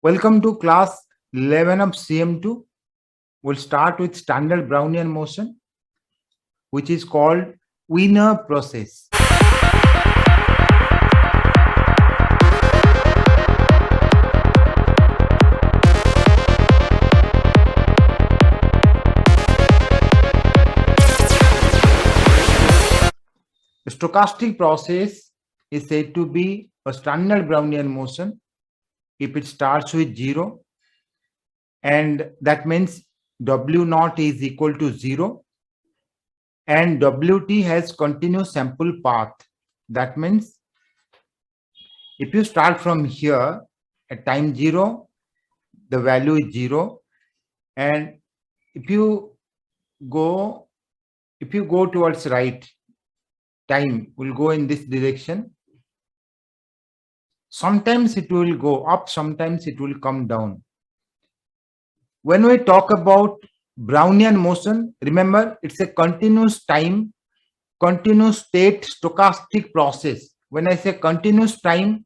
Welcome to class 11 of CM2. We'll start with standard Brownian motion, which is called Wiener process. The stochastic process is said to be a standard Brownian motion if it starts with 0, and that means W naught is equal to 0 and Wt has continuous sample path. That means if you start from here at time 0, the value is 0, and if you go towards right, time will go in this direction. Sometimes it will go up, sometimes it will come down. When we talk about Brownian motion, remember it's a continuous time, continuous state stochastic process. When I say continuous time,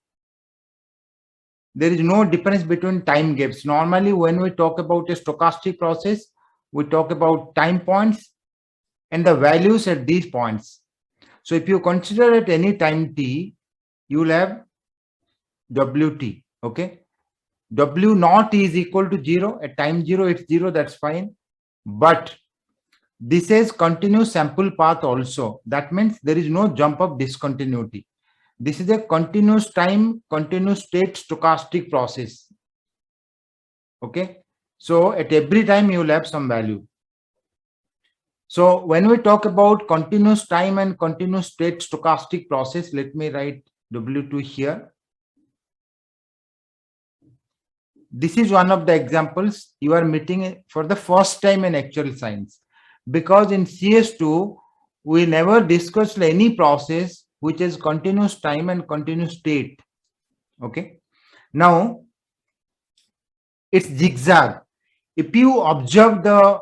there is no difference between time gaps. Normally, when we talk about a stochastic process, we talk about time points and the values at these points. So if you consider at any time t, you will have Wt, okay? W naught is equal to 0. At time 0, it's 0, that's fine. But this is continuous sample path also. That means there is no jump of discontinuity. This is a continuous time, continuous state stochastic process. Okay. So at every time you will have some value. So when we talk about continuous time and continuous state stochastic process, let me write W2 here. This is one of the examples you are meeting for the first time in actual science, because in CS2 we never discussed any process which is continuous time and continuous state. Okay, now it's zigzag. If you observe the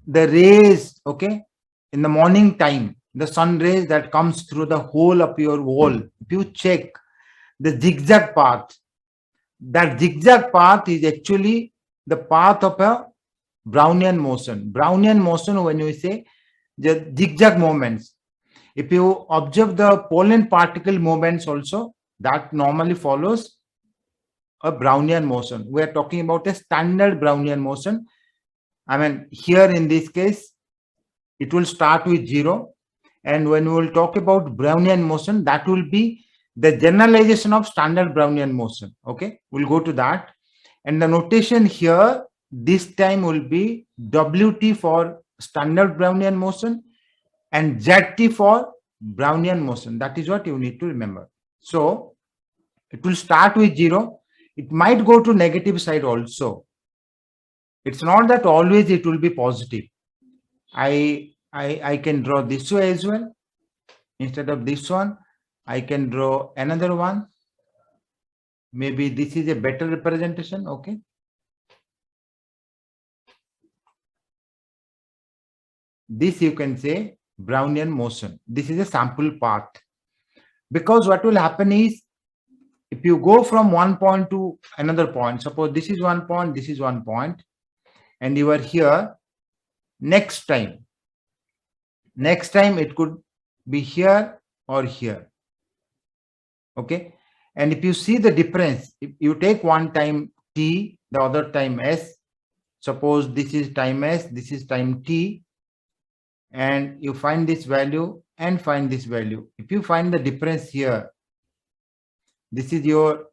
rays, okay, in the morning time, the sun rays that comes through the hole of your wall, if you check the zigzag path, that zigzag path is actually the path of a Brownian motion. Brownian motion, when we say the zigzag movements, if you observe the pollen particle movements also, that normally follows a Brownian motion. We are talking about a standard Brownian motion. I mean, here in this case, it will start with 0. And when we will talk about Brownian motion, that will be the generalization of standard Brownian motion. Okay, we'll go to that. And the notation here this time will be Wt for standard Brownian motion and Zt for Brownian motion. That is what you need to remember. So it will start with 0. It might go to negative side also. It's not that always it will be positive. I can draw this way as well. Instead of this one, I can draw another one. Maybe this is a better representation. Okay. This you can say Brownian motion. This is a sample path. Because what will happen is, if you go from one point to another point, suppose this is one point, this is one point, and you are here, next time it could be here or here. Okay. And if you see the difference, if you take one time t, the other time s, suppose this is time s, this is time t, and you find this value and find this value. If you find the difference here, this is your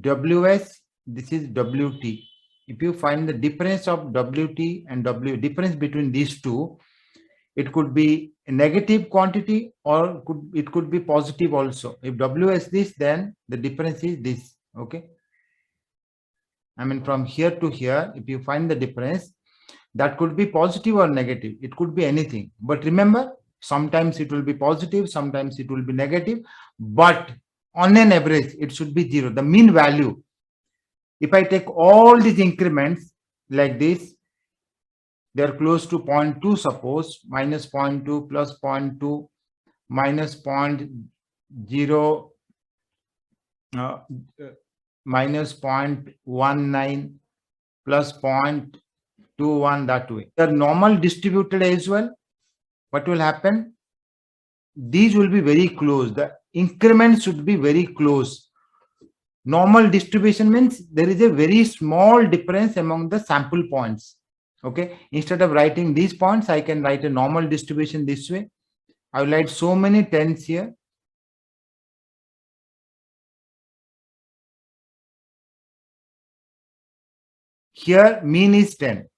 ws, this is wt. If you find the difference of wt and difference between these two, it could be a negative quantity or it could be positive also. If w is this, then the difference is this. Okay, I mean from here to here, if you find the difference, that could be positive or negative. It could be anything. But remember, sometimes it will be positive, sometimes it will be negative, but on an average, it should be 0. The mean value, if I take all these increments like this, they are close to 0.2, suppose, minus 0.2, plus 0.2, minus 0.0, minus 0.19 plus 0.21 that way. The normal distributed as well, what will happen? These will be very close. The increment should be very close. Normal distribution means there is a very small difference among the sample points. Okay, instead of writing these points, I can write a normal distribution this way. I will write so many tens here. Here mean is 10,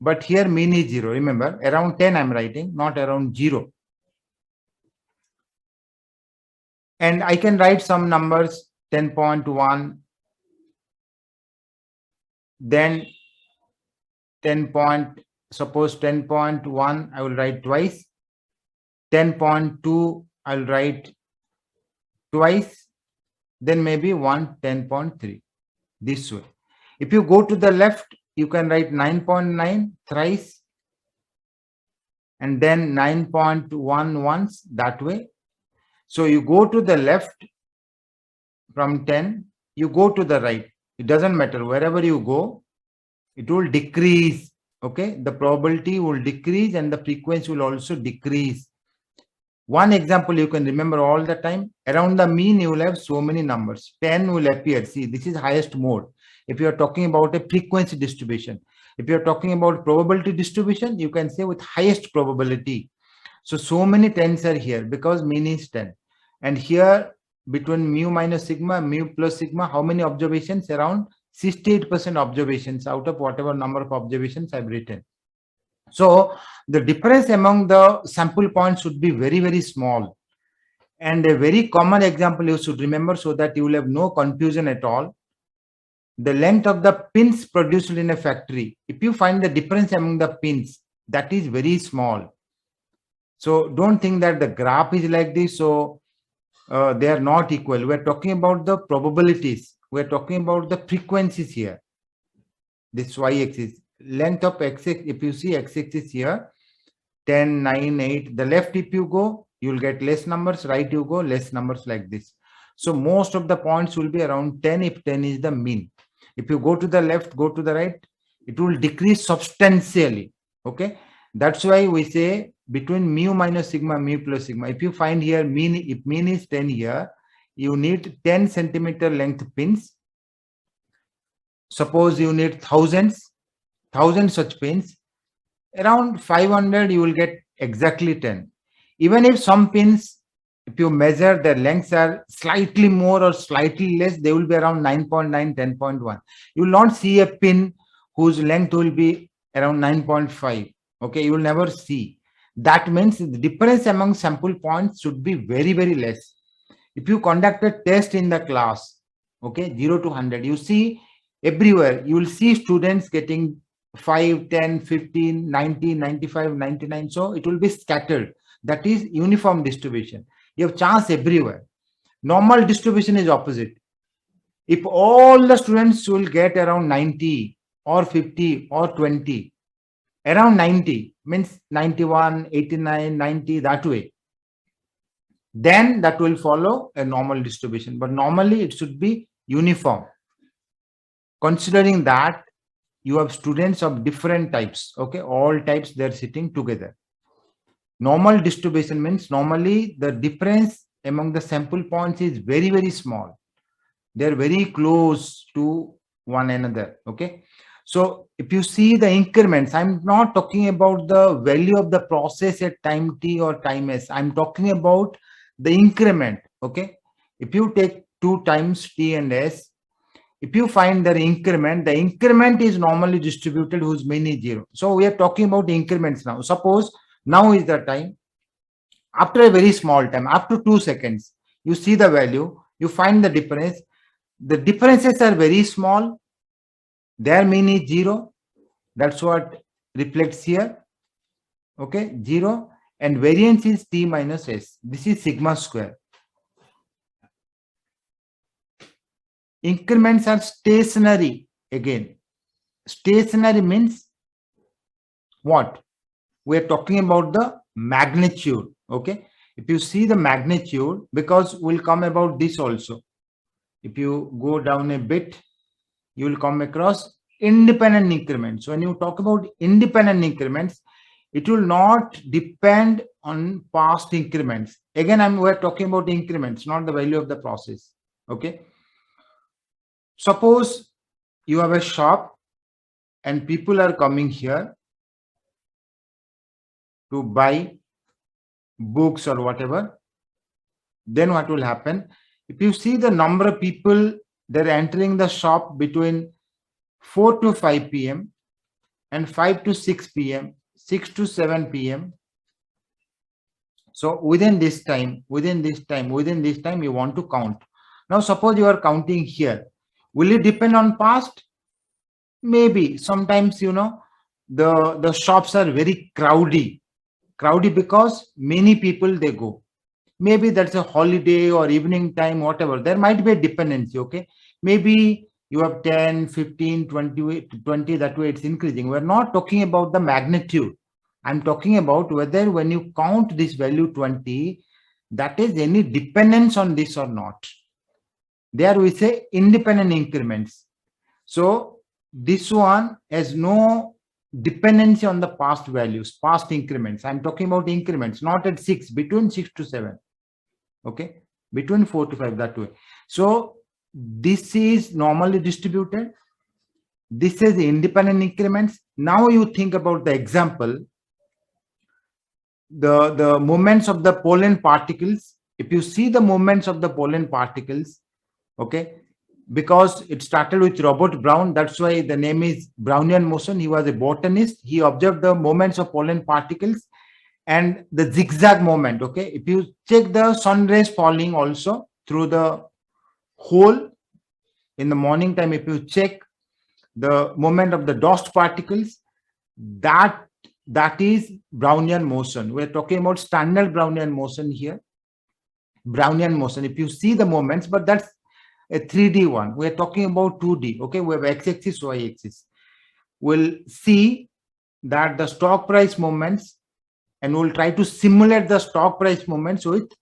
but here mean is 0. Remember, around 10 I'm writing, not around 0. And I can write some numbers, 10.1, then 10. Suppose 10.1 I will write twice, 10.2 I'll write twice, then maybe 10.3 this way. If you go to the left, you can write 9.9 thrice, and then 9.1 once that way. So you go to the left from 10, you go to the right. It doesn't matter, wherever you go, it will decrease. Okay, the probability will decrease and the frequency will also decrease. One example you can remember all the time, around the mean you will have so many numbers. 10 will appear. See, this is highest mode. If you are talking about a frequency distribution, if you are talking about probability distribution, you can say with highest probability. So many tens are here because mean is 10. And here between mu minus sigma, mu plus sigma, how many observations? Around 68% observations out of whatever number of observations I've written. So the difference among the sample points should be very, very small. And a very common example you should remember so that you will have no confusion at all. The length of the pins produced in a factory, if you find the difference among the pins, that is very small. So don't think that the graph is like this, so they are not equal. We're talking about the probabilities. We're talking about the frequencies here. This y-axis, length of x-axis, if you see x-axis here, 10, 9, 8. The left if you go, you will get less numbers. Right you go, less numbers like this. So most of the points will be around 10 if 10 is the mean. If you go to the left, go to the right, it will decrease substantially. Okay, that's why we say between mu minus sigma, mu plus sigma. If you find here mean, if mean is 10 here, you need 10 centimeter length pins. Suppose you need thousands such pins. Around 500 you will get exactly 10. Even if some pins, if you measure their lengths are slightly more or slightly less, they will be around 9.9, 10.1. You will not see a pin whose length will be around 9.5. Okay, you will never see. That means the difference among sample points should be very, very less. If you conduct a test in the class, okay, 0 to 100, you see everywhere, you will see students getting 5, 10, 15, 90, 95, 99. So it will be scattered. That is uniform distribution. You have chance everywhere. Normal distribution is opposite. If all the students will get around 90 or 50 or 20, around 90 means 91, 89, 90, that way, then that will follow a normal distribution. But normally it should be uniform. Considering that you have students of different types, okay, all types, they're sitting together. Normal distribution means normally the difference among the sample points is very, very small. They're very close to one another. Okay. So if you see the increments, I'm not talking about the value of the process at time t or time s. I'm talking about the increment. Okay. If you take 2 times t and s, if you find the increment is normally distributed whose mean is 0. So we are talking about increments now. Suppose now is the time. After a very small time, after 2 seconds, you see the value, you find the difference. The differences are very small. Their mean is 0. That's what reflects here. Okay, 0. And variance is t minus s. This is sigma square. Increments are stationary again. Stationary means what? We are talking about the magnitude. Okay, if you see the magnitude, because we'll come about this also. If you go down a bit, you will come across independent increments. When you talk about independent increments, it will not depend on past increments. Again, we're talking about increments, not the value of the process. Okay. Suppose you have a shop and people are coming here to buy books or whatever. Then what will happen? If you see the number of people, they're entering the shop between 4 to 5 p.m. and 5 to 6 p.m., 6 to 7 p.m. So within this time, you want to count. Now, suppose you are counting here. Will it depend on past? Maybe. Sometimes, the shops are very crowdy because many people, they go. Maybe that's a holiday or evening time, whatever. There might be a dependency, okay? Maybe you have 10, 15, 20, that way it's increasing. We're not talking about the magnitude. I'm talking about whether when you count this value 20, that is any dependence on this or not. There we say independent increments. So this one has no dependency on the past values, past increments. I'm talking about increments, not at 6, between 6 to 7. Okay, between 4 to 5, that way. So this is normally distributed. This is the independent increments. Now you think about the example, the moments of the pollen particles. If you see the moments of the pollen particles, okay, because it started with Robert Brown, that's why the name is Brownian motion. He was a botanist. He observed the moments of pollen particles and the zigzag moment. Okay, if you check the sun rays falling also through the hole in the morning time, if you check the moment of the dust particles, that is Brownian motion. We're talking about standard Brownian motion here. Brownian motion, if you see the moments, but that's a 3D one. We're talking about 2D. Okay, we have x-axis, y-axis. We'll see that the stock price movements, and we'll try to simulate the stock price movements with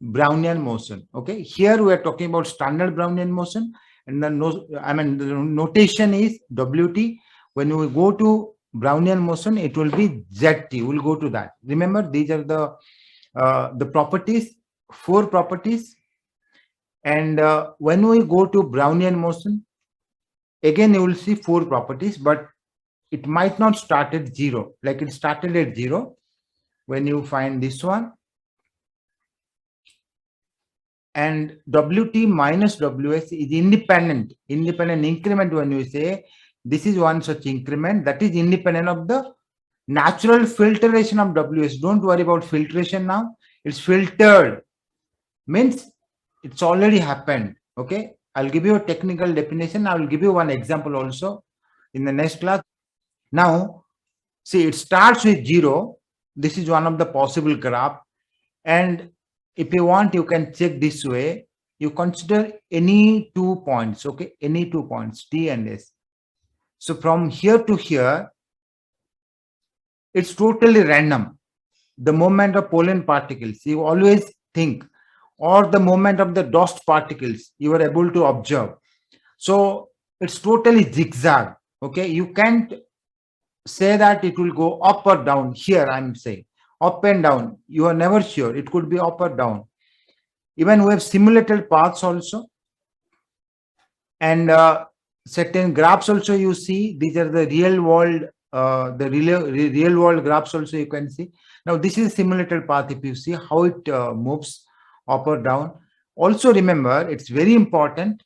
Brownian motion. Okay, here we are talking about standard Brownian motion, and the notation is WT. When we go to Brownian motion, it will be ZT. We'll go to that. Remember, these are the properties, 4 properties. And when we go to Brownian motion, again you will see 4 properties, but it might not start at 0. Like it started at 0. When you find this one, and WT minus WS is independent increment. When you say this is one such increment, that is independent of the natural filtration of WS. Don't worry about filtration now. It's filtered, means it's already happened. Okay, I'll give you a technical definition. I will give you one example also in the next class. Now, see, it starts with 0. This is one of the possible graph. And if you want, you can check this way. You consider any 2 points, okay? Any 2 points, T and S. So from here to here, it's totally random. The movement of pollen particles, you always think, or the movement of the dust particles, you are able to observe. So it's totally zigzag, okay? You can't say that it will go up or down. Here I'm saying up and down. You are never sure. It could be up or down. Even we have simulated paths also. And certain graphs also you see. These are the real world, real world graphs also you can see. Now this is a simulated path. If you see how it moves up or down. Also remember, it's very important.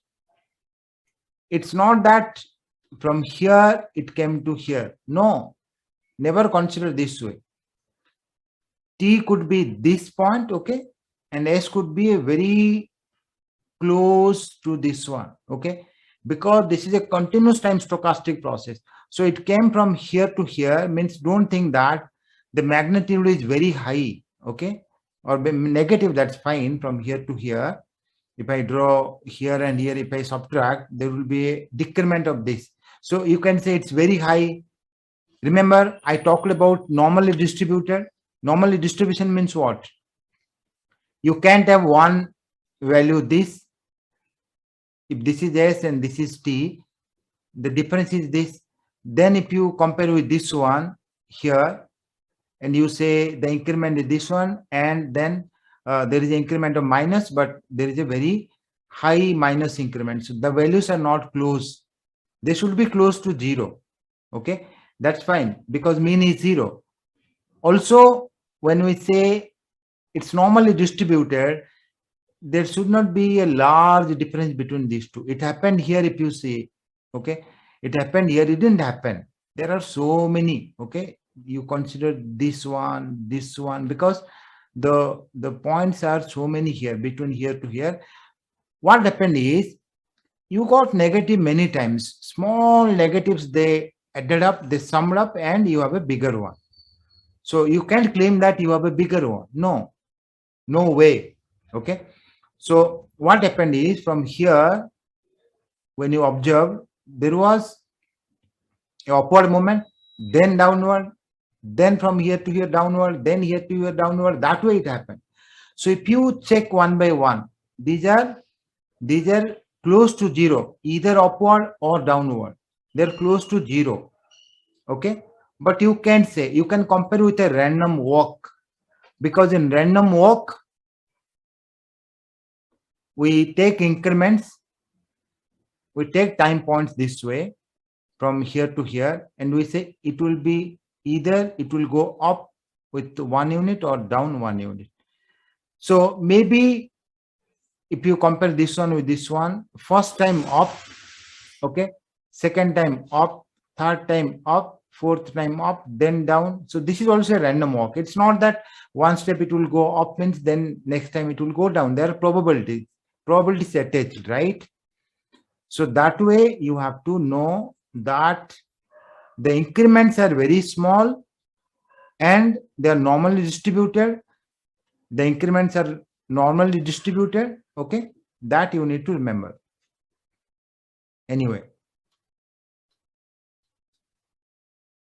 It's not that from here it came to here. No, never consider this way. T could be this point, okay, and S could be a very close to this one, okay, because this is a continuous time stochastic process. So it came from here to here, means don't think that the magnitude is very high, okay, or negative. That's fine. From here to here, if I draw here and here, if I subtract, there will be a decrement of this. So you can say it's very high. Remember, I talked about normally distributed. Normally distribution means what? You can't have one value this if this is S and this is T, the difference is this. Then if you compare with this one here, and you say the increment is this one, and then there is an increment of minus, but there is a very high minus increment. So the values are not close. They should be close to 0. Okay, that's fine because mean is 0. Also, when we say it's normally distributed, there should not be a large difference between these two. It happened here if you see, okay, it happened here, it didn't happen. There are so many, okay, you consider this one, because the points are so many here, between here to here. What happened is you got negative many times, small negatives, they added up, they summed up, and you have a bigger one. So you can't claim that you have a bigger one. No way. Okay, so what happened is from here, when you observe, there was a upward movement, then downward, then from here to here downward, then here to here downward. That way it happened. So if you check one by one, these are close to 0, either upward or downward. They're close to 0. Okay, but you can't say, you can compare with a random walk, because in random walk we take increments, we take time points this way from here to here, and we say it will be either it will go up with 1 unit or down 1 unit. So maybe if you compare this one with this one, first time up, okay, second time up, third time up, fourth time up, then down. So this is also a random walk. It's not that one step it will go up means then next time it will go down. There are probabilities attached, right? So that way you have to know that the increments are very small and they are normally distributed. The increments are normally distributed. Okay, that you need to remember. Anyway,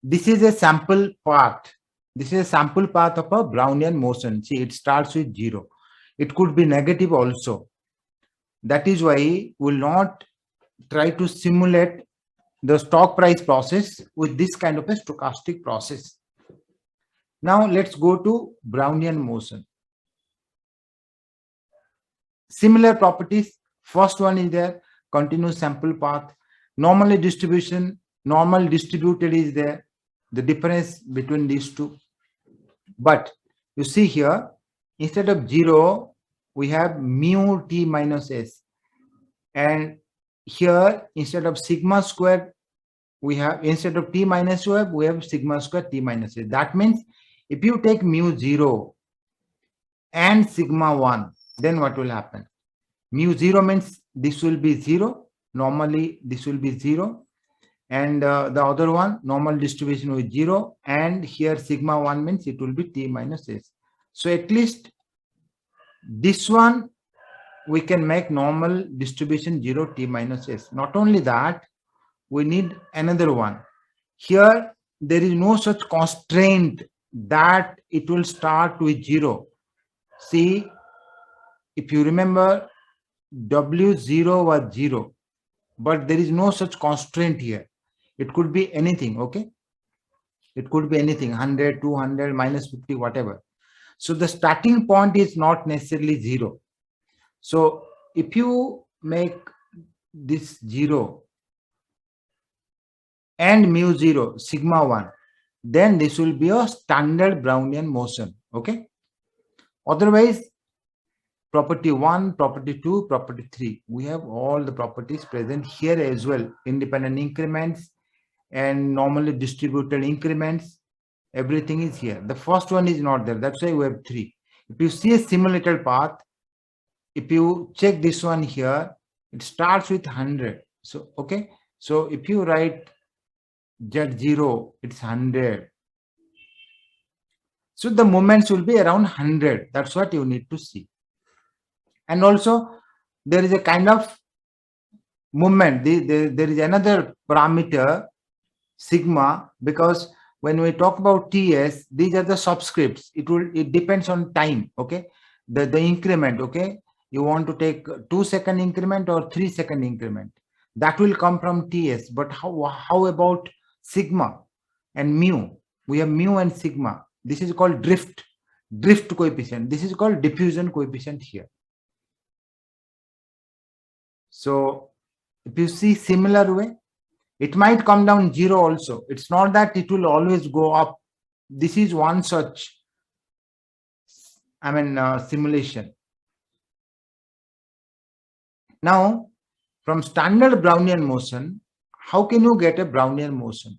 this is a sample path. This is a sample path of a Brownian motion. See, it starts with 0. It could be negative also. That is why we'll not try to simulate the stock price process with this kind of a stochastic process. Now let's go to Brownian motion. Similar properties. First one is there, continuous sample path. Normally distribution, normal distributed is there. The difference between these two. But you see here, instead of 0, we have mu t minus s. And here, instead of sigma squared, we have, instead of t minus wave, we have sigma squared t minus s. That means if you take mu 0 and sigma 1, then what will happen? Mu 0 means this will be 0. Normally, this will be 0. And the other one, normal distribution with 0. And here sigma 1 means it will be t minus s. So at least this one, we can make normal distribution 0 t minus s. Not only that, we need another one. Here, there is no such constraint that it will start with 0. See, if you remember, W0 was 0, but there is no such constraint here. It could be anything, okay? It could be anything, 100, 200, minus 50, whatever. So the starting point is not necessarily 0. So if you make this 0 and mu 0, sigma 1, then this will be a standard Brownian motion, okay? Otherwise, property 1, property 2, property 3, we have all the properties present here as well. Independent increments and normally distributed increments, everything is here. The first one is not there. That's why we have 3. If you see a simulated path, if you check this one here, it starts with 100. So, okay. So if you write Z0, it's 100. So the moments will be around 100. That's what you need to see. And also there is a kind of movement. There is another parameter, sigma, because when we talk about TS, these are the subscripts. It depends on time. Okay. The increment. Okay. you want to take 2-second increment or 3-second increment. That will come from TS. But how about sigma and mu? We have mu and sigma. This is called drift coefficient. This is called diffusion coefficient here. So if you see similar way, it might come down 0 also. It's not that it will always go up. This is one such, simulation. Now, from standard Brownian motion, how can you get a Brownian motion?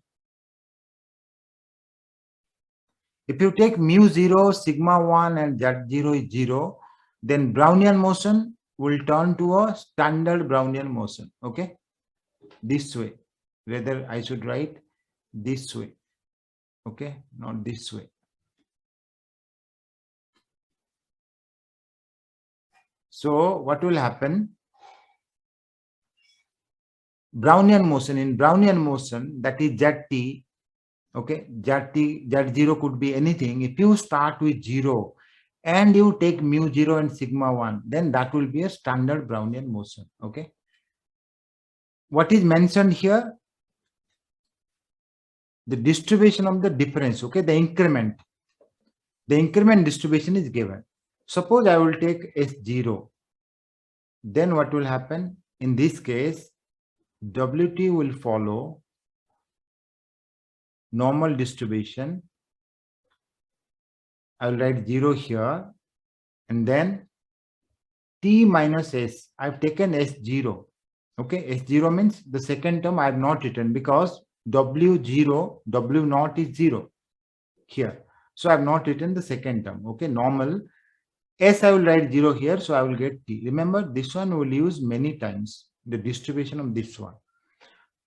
If you take mu 0, sigma 1 and z0 is 0, then Brownian motion will turn to a standard Brownian motion. Okay, this way. Whether I should write this way. Okay, not this way. So what will happen? Brownian motion, in Brownian motion, that is zt. Okay, z0 could be anything. If you start with 0 and you take mu 0 and sigma 1, then that will be a standard Brownian motion. Okay, what is mentioned here? The distribution of the difference. Okay, the increment distribution is given. Suppose I will take S0, then what will happen? In this case, Wt will follow normal distribution. I will write 0 here, and then T minus S. I've taken S0. Okay, S0 means the second term I have not written because W0, W0 is 0 here. So I have not written the second term. Okay, normal. S I will write 0 here, so I will get T. Remember, this one will use many times, the distribution of this one.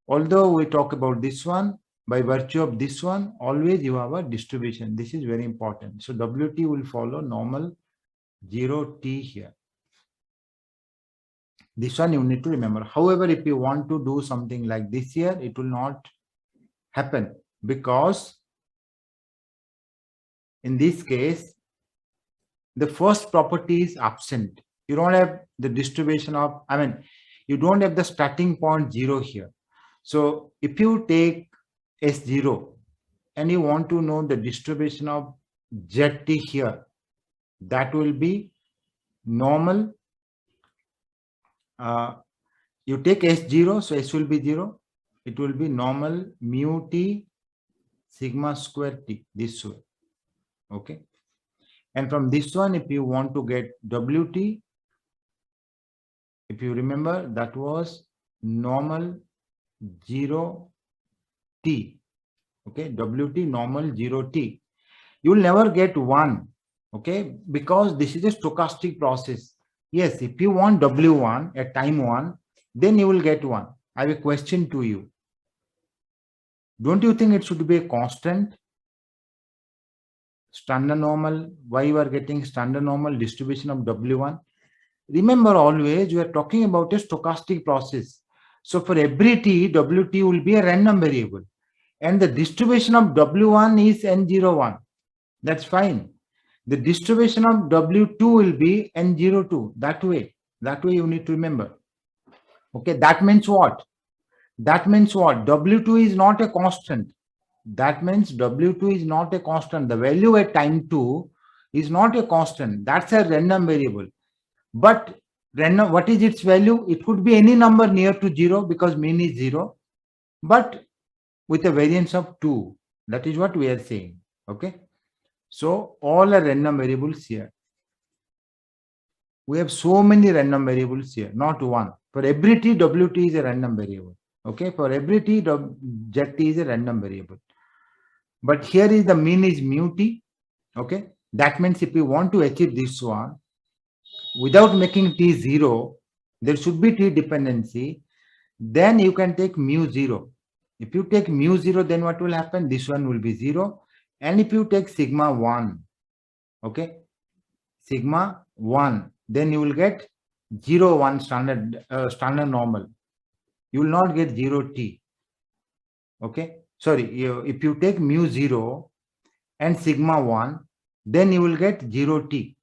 Although we talk about this one, by virtue of this one, always you have a distribution. This is very important. So Wt will follow normal 0T here. This one you need to remember. However, if you want to do something like this here, it will not happen because in this case, the first property is absent. You don't have the distribution of, you don't have the starting point 0 here. So if you take S0 and you want to know the distribution of Zt here, that will be normal. You take S0, so S will be 0. It will be normal mu T sigma square T, this way. Okay. And from this one, if you want to get Wt, if you remember, that was normal 0T. Okay, Wt normal 0T. You will never get 1. Okay, because this is a stochastic process. Yes, if you want W1 at time 1, then you will get 1. I have a question to you. Don't you think it should be a constant? Standard normal, why you are getting standard normal distribution of W1? Remember, always you are talking about a stochastic process. So for every T, Wt will be a random variable. And the distribution of W1 is N01. That's fine. The distribution of W2 will be N02. That way you need to remember. Okay, that means what? W2 is not a constant. That means W2 is not a constant. The value at time 2 is not a constant. That's a random variable. But random, what is its value? It could be any number near to 0 because mean is 0. But with a variance of 2. That is what we are saying. Okay. So all are random variables here. We have so many random variables here, not one. For every T, Wt is a random variable. Okay. For every T, Zt is a random variable. But here is the mean is mu T. Okay. That means if you want to achieve this one, without making T 0, there should be T dependency. Then you can take mu 0. If you take mu 0, then what will happen? This one will be 0. And if you take sigma 1, okay, sigma 1, then you will get 0, 1 standard normal. You will not get 0T. Okay. Sorry, if you take mu 0 and sigma 1, then you will get 0T.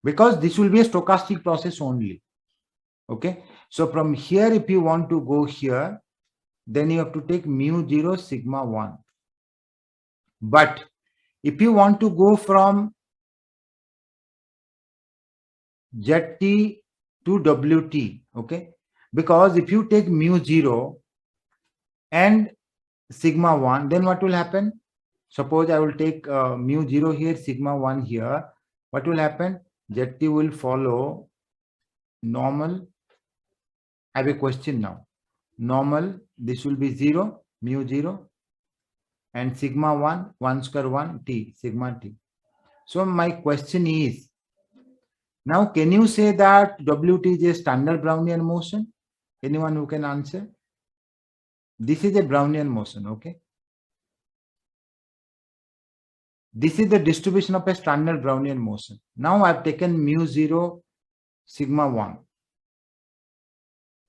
because this will be a stochastic process only. Okay, so from here, if you want to go here, then you have to take mu0 sigma 1. But if you want to go from ZT to WT, okay, because if you take mu0 and sigma 1, then what will happen? Suppose I will take mu0 here, sigma 1 here. What will happen? ZT will follow normal. I have a question now. Normal, this will be 0, mu0, and sigma 1, 1 square 1, t, sigma t. So my question is, now can you say that WT is a standard Brownian motion? Anyone who can answer? This is a Brownian motion, okay? This is the distribution of a standard Brownian motion. Now I've taken mu0 sigma 1.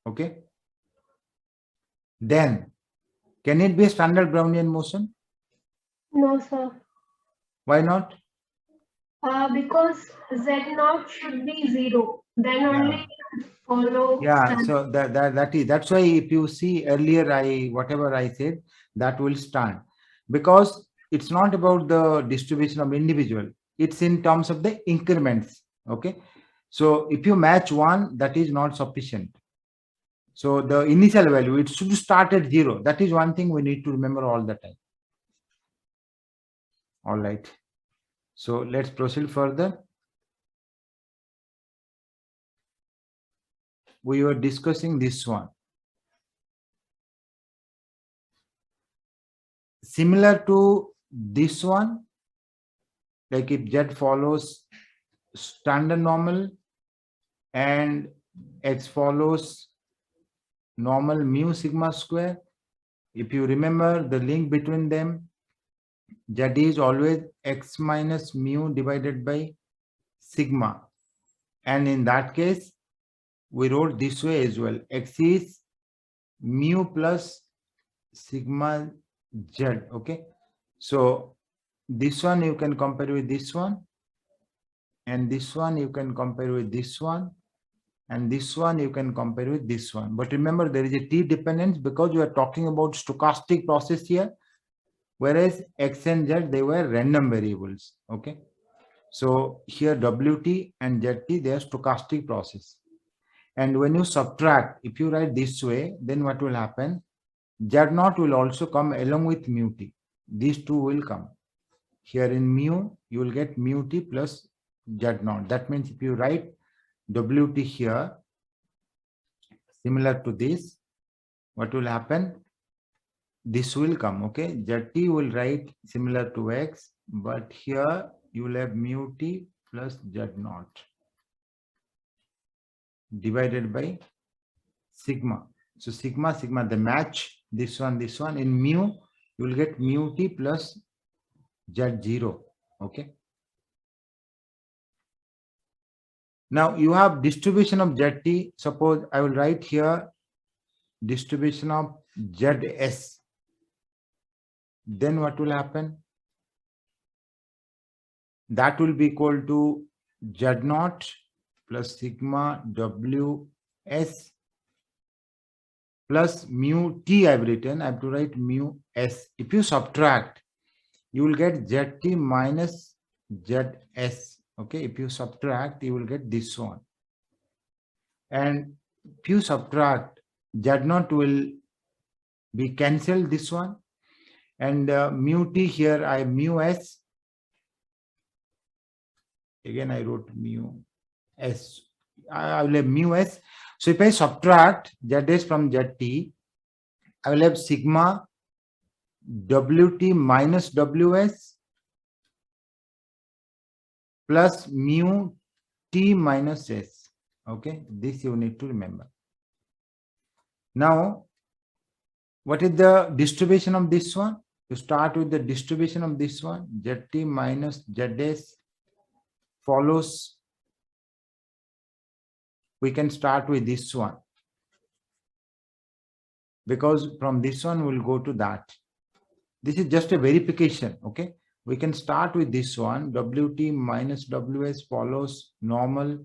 Okay. Then, can it be a standard Brownian motion? No, sir. Why not? Because Z0 should be 0. Then only follow. Yeah, so that's why if you see earlier, whatever I said, that will stand, because it's not about the distribution of individual, it's in terms of the increments. Okay, so if you match 1, that is not sufficient. So the initial value, it should start at 0. That is one thing we need to remember all the time. All right, so let's proceed further. We were discussing this one. Similar to this one, like if Z follows standard normal and X follows normal mu sigma square, if you remember the link between them, Z is always X minus mu divided by sigma. And in that case, we wrote this way as well. X is mu plus sigma Z. Okay. So this one you can compare with this one. And this one you can compare with this one. And this one you can compare with this one. But remember, there is a t dependence because we are talking about stochastic process here. Whereas X and Z, they were random variables. Okay. So here WT and ZT, they are stochastic process. And when you subtract, if you write this way, then what will happen? Z0 will also come along with mu t. These two will come. Here in mu, you will get mu t plus Z0. That means if you write WT here, similar to this, what will happen? This will come, okay? ZT will write similar to X, but here you will have mu t plus Z0 divided by sigma. So sigma, sigma, the match, this one, in mu, you will get mu t plus Z0, okay? Now you have distribution of ZT. Suppose I will write here distribution of ZS. Then what will happen? That will be equal to Z0 plus sigma WS plus mu t. I've written, I have to write mu S. If you subtract, you will get ZT minus ZS. Okay, if you subtract, you will get this one. And if you subtract, Z0 will be cancelled, this one. And mu t here, I have mu S. Again, I wrote mu S. I will have mu S. So if I subtract ZS from ZT, I will have sigma WT minus WS plus mu T minus S. Okay, this you need to remember. Now, what is the distribution of this one? You start with the distribution of this one. ZT minus ZS follows. We can start with this one, because from this one we'll go to that. This is just a verification, okay? We can start with this one. Wt minus Ws follows normal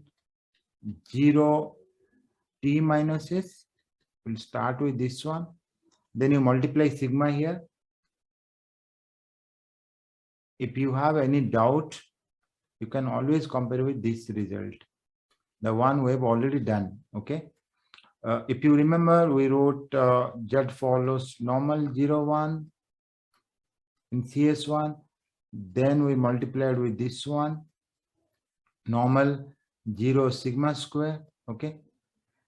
0 t minus s. We'll start with this one. Then you multiply sigma here. If you have any doubt, you can always compare with this result, the one we have already done. Okay. If you remember, we wrote Z follows normal 0, 1 in CS1. Then we multiplied with this one, normal 0 sigma square. Okay.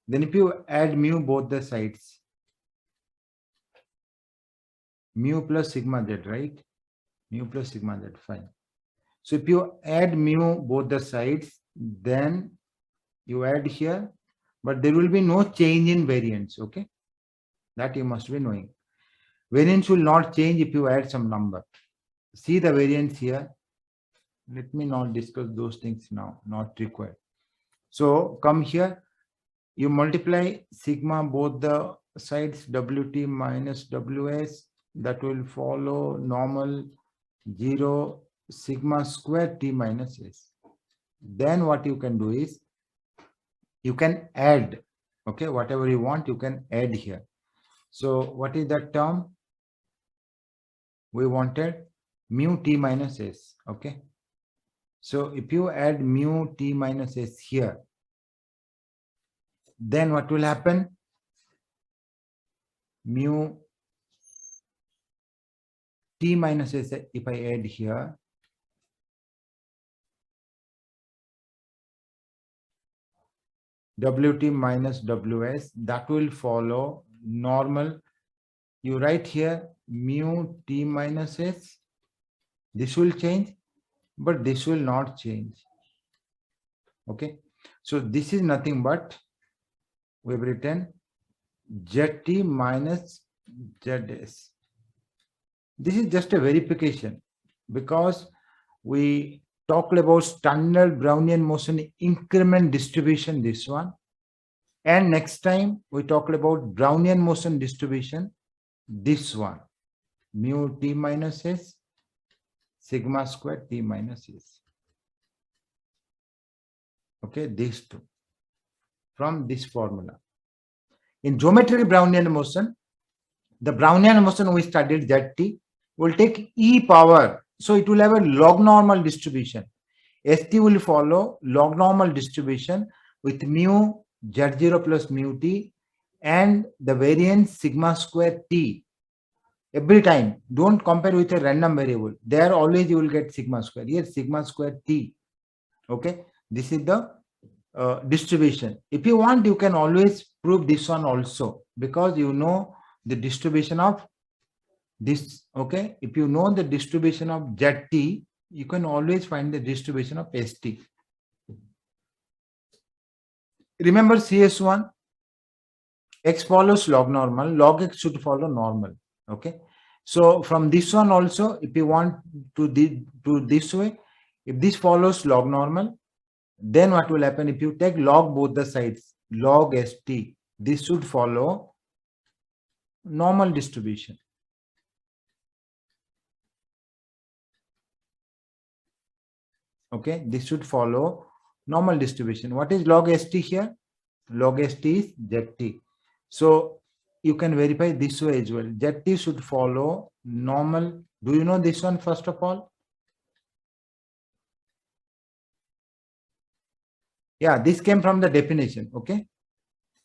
Then if you add mu both the sides, mu plus sigma z, right? Mu plus sigma z, fine. So if you add mu both the sides, then you add here, but there will be no change in variance. Okay. That you must be knowing. Variance will not change if you add some number. See the variance here. Let me not discuss those things now, not required. So come here, you multiply sigma both the sides, Wt minus Ws, that will follow normal 0 sigma square t minus s. Then what you can do is, you can add, okay, whatever you want, you can add here. So what is that term? We wanted mu t minus s, okay. So if you add mu t minus s here, then what will happen? Mu t minus s, if I add here, Wt minus Ws, that will follow normal. You write here mu t minus s. This will change, but this will not change. Okay. So this is nothing but, we've written Zt minus Zs. This is just a verification, because we talked about standard Brownian motion increment distribution, this one. And next time we talked about Brownian motion distribution, this one, mu t minus s, sigma square t minus s. Okay, these two from this formula. In geometry Brownian motion, the Brownian motion we studied Zt will take e power. So it will have a log normal distribution. St will follow log normal distribution with mu Z0 plus mu t and the variance sigma square t. Every time, don't compare with a random variable. There always you will get sigma square. Here sigma square t. Okay, this is the distribution. If you want, you can always prove this one also, because you know the distribution of this. Okay, if you know the distribution of Zt, you can always find the distribution of St. Remember CS1, x follows log normal, log x should follow normal. Okay, so from this one also, if you want to do this way, if this follows log normal, then what will happen? If you take log both the sides, log st, this should follow normal distribution. Okay, this should follow normal distribution. What is log st here? Log st is Zt. So you can verify this way as well. Zt should follow normal. Do you know this one first of all? Yeah, this came from the definition. Okay.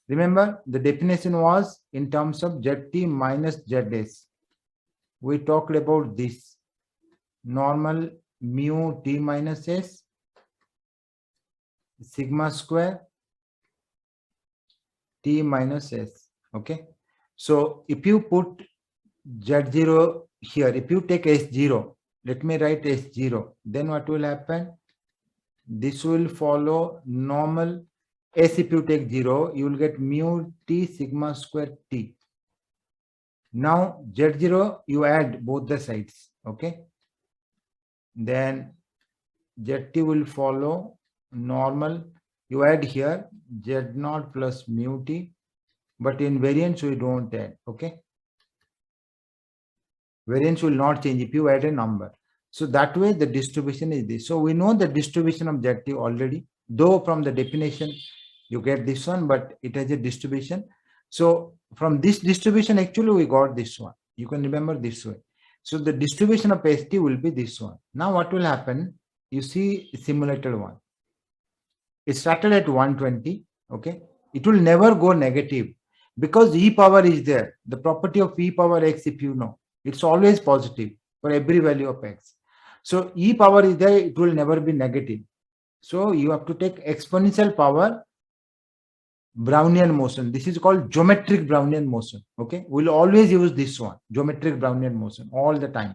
Remember, the definition was in terms of Zt minus Zs. We talked about this normal mu t minus s, sigma square t minus s. Okay. So if you put Z0 here, if you take S0, let me write S0, then what will happen? This will follow normal S. If you take 0, you will get mu t sigma square t. Now Z0, you add both the sides. Okay. Then Zt will follow normal. You add here Z0 plus mu t, but in variance we don't add. Okay. Variance will not change if you add a number. So that way the distribution is this. So we know the distribution objective already, though from the definition you get this one, but it has a distribution. So from this distribution, actually we got this one. You can remember this way. So the distribution of ST will be this one. Now what will happen? You see simulated one. It started at 120. Okay. It will never go negative because e power is there. The property of e power x, if you know, it's always positive for every value of x. So e power is there, it will never be negative. So you have to take exponential power Brownian motion. This is called geometric Brownian motion. Okay, we'll always use this one, geometric Brownian motion, all the time.